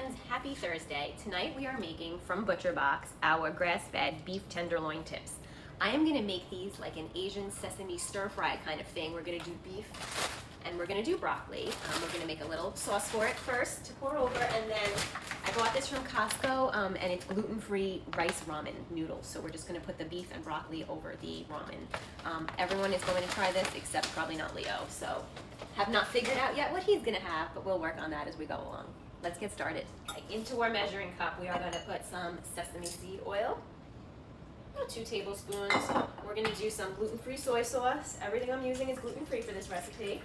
friends, happy Thursday. Tonight we are making from Butcherbox our grass-fed beef tenderloin tips. I am gonna make these like an Asian sesame stir-fry kind of thing. We're gonna do beef and we're gonna do broccoli. We're gonna make a little sauce for it first to pour over, and then I bought this from Costco and it's gluten-free rice ramen noodles. So we're just gonna put the beef and broccoli over the ramen. Everyone is going to try this except probably not Leo. So have not figured out yet what he's gonna have, but we'll work on that as we go along. Let's get started. Into our measuring cup, we are gonna put some sesame seed oil, about 2 tablespoons. We're gonna do some gluten-free soy sauce. Everything I'm using is gluten-free for this recipe.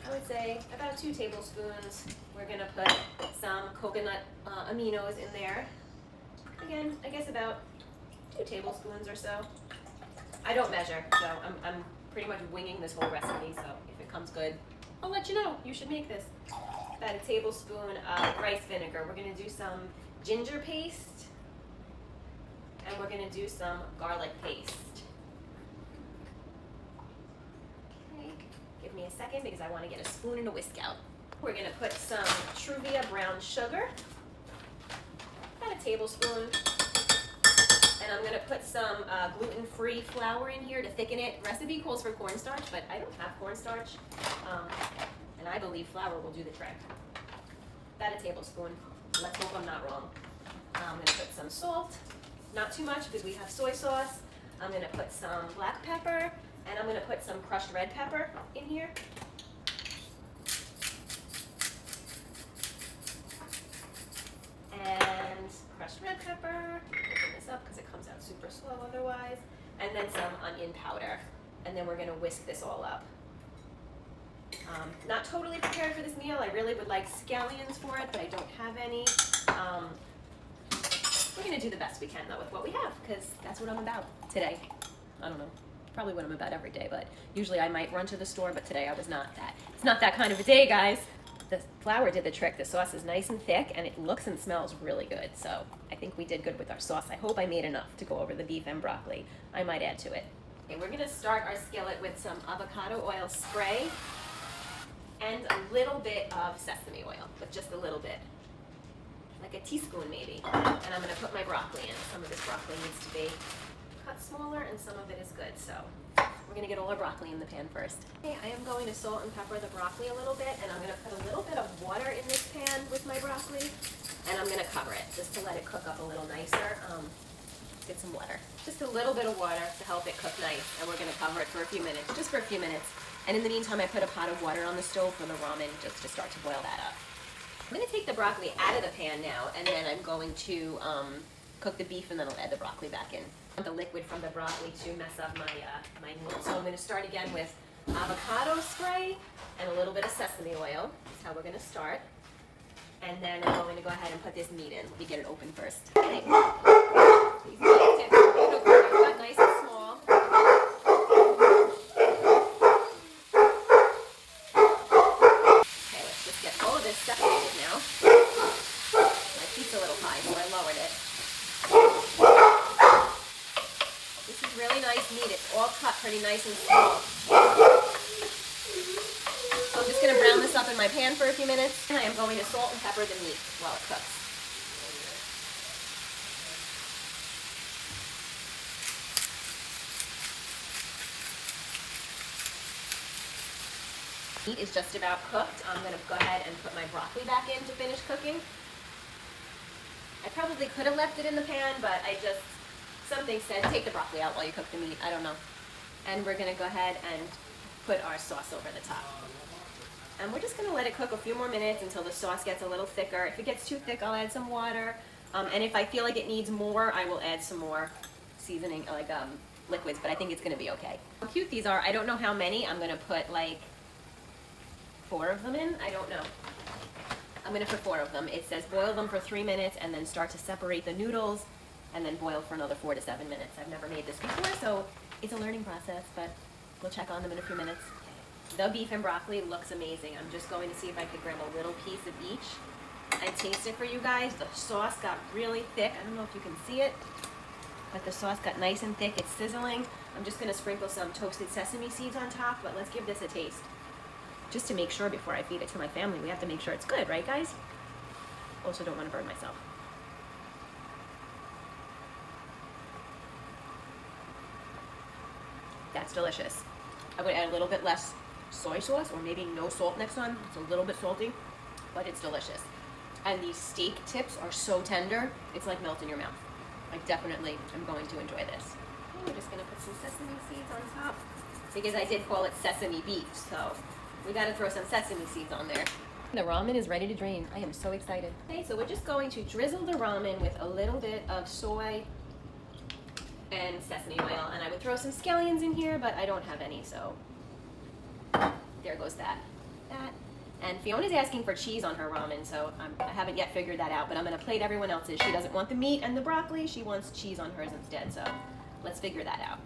I would say about 2 tablespoons. We're gonna put some coconut aminos in there. Again, I guess about 2 tablespoons or so. I don't measure, so I'm pretty much winging this whole recipe, so if it comes good, I'll let you know. You should make this. About a tablespoon of rice vinegar. We're gonna do some ginger paste, and we're gonna do some garlic paste. Okay, give me a second because I wanna get a spoon and a whisk out. We're gonna put some Truvia brown sugar, about a tablespoon. And I'm gonna put some gluten-free flour in here to thicken it. Recipe calls for cornstarch, but I don't have cornstarch. And I believe flour will do the trick. About a tablespoon. Let's hope I'm not wrong. I'm gonna put some salt, not too much because we have soy sauce. I'm gonna put some black pepper, and I'm gonna put some crushed red pepper in here. And crushed red pepper. Open this up because it comes out super slow otherwise. And then some onion powder. And then we're gonna whisk this all up. Not totally prepared for this meal. I really would like scallions for it, but I don't have any. We're gonna do the best we can though with what we have, because that's what I'm about today. I don't know, probably what I'm about every day, but usually I might run to the store, but today I was not that. It's not that kind of a day, guys. The flour did the trick. The sauce is nice and thick, and it looks and smells really good. So I think we did good with our sauce. I hope I made enough to go over the beef and broccoli. I might add to it. Okay, we're gonna start our skillet with some avocado oil spray and a little bit of sesame oil, but just a little bit, like a teaspoon maybe. And I'm gonna put my broccoli in. Some of this broccoli needs to be cut smaller, and some of it is good. So we're gonna get all our broccoli in the pan first. Okay, I am going to salt and pepper the broccoli a little bit, and I'm gonna put a little bit of water in this pan with my broccoli, and I'm gonna cover it just to let it cook up a little nicer. Get some water, just a little bit of water to help it cook nice, and we're gonna cover it for a few minutes, just for a few minutes. And in the meantime, I put a pot of water on the stove for the ramen just to start to boil that up. I'm gonna take the broccoli out of the pan now, and then I'm going to cook the beef, and then I'll add the broccoli back in. The liquid from the broccoli to mess up my noodles. So I'm going to start again with avocado spray and a little bit of sesame oil. That's how we're going to start. And then I'm going to go ahead and put this meat in. Let me get it open first. Okay. These meat tips are beautiful. They're cut nice and small. Okay, let's just get all of this separated now. My feet's a little high, so I lowered it. This is really nice meat. It's all cut pretty nice and small. So I'm just going to brown this up in my pan for a few minutes. And I am going to salt and pepper the meat while it cooks. Meat is just about cooked. I'm going to go ahead and put my broccoli back in to finish cooking. I probably could have left it in the pan, but something said take the broccoli out while you cook the meat. I don't know. And we're gonna go ahead and put our sauce over the top. And we're just gonna let it cook a few more minutes until the sauce gets a little thicker. If it gets too thick, I'll add some water. And if I feel like it needs more, I will add some more seasoning, like liquids, but I think it's gonna be okay. How cute these are. I don't know how many. I'm gonna put like 4 of them in. I don't know. I'm gonna put 4 of them. It says boil them for 3 minutes and then start to separate the noodles and then boil for another 4 to 7 minutes. I've never made this before, so it's a learning process, but we'll check on them in a few minutes. The beef and broccoli looks amazing. I'm just going to see if I could grab a little piece of each and taste it for you guys. The sauce got really thick. I don't know if you can see it, but the sauce got nice and thick. It's sizzling. I'm just gonna sprinkle some toasted sesame seeds on top, but let's give this a taste. Just to make sure before I feed it to my family. We have to make sure it's good, right guys? Also don't want to burn myself. That's delicious. I would add a little bit less soy sauce or maybe no salt next time. It's a little bit salty, but it's delicious. And these steak tips are so tender, it's like melt in your mouth. I definitely am going to enjoy this. We're just gonna put some sesame seeds on top because I did call it sesame beef, so we gotta throw some sesame seeds on there. The ramen is ready to drain. I am so excited. Okay, so we're just going to drizzle the ramen with a little bit of soy and sesame oil, and I would throw some scallions in here, but I don't have any, so there goes that. And Fiona's asking for cheese on her ramen, so I haven't yet figured that out, but I'm gonna plate everyone else's. She doesn't want the meat and the broccoli, she wants cheese on hers instead, so let's figure that out.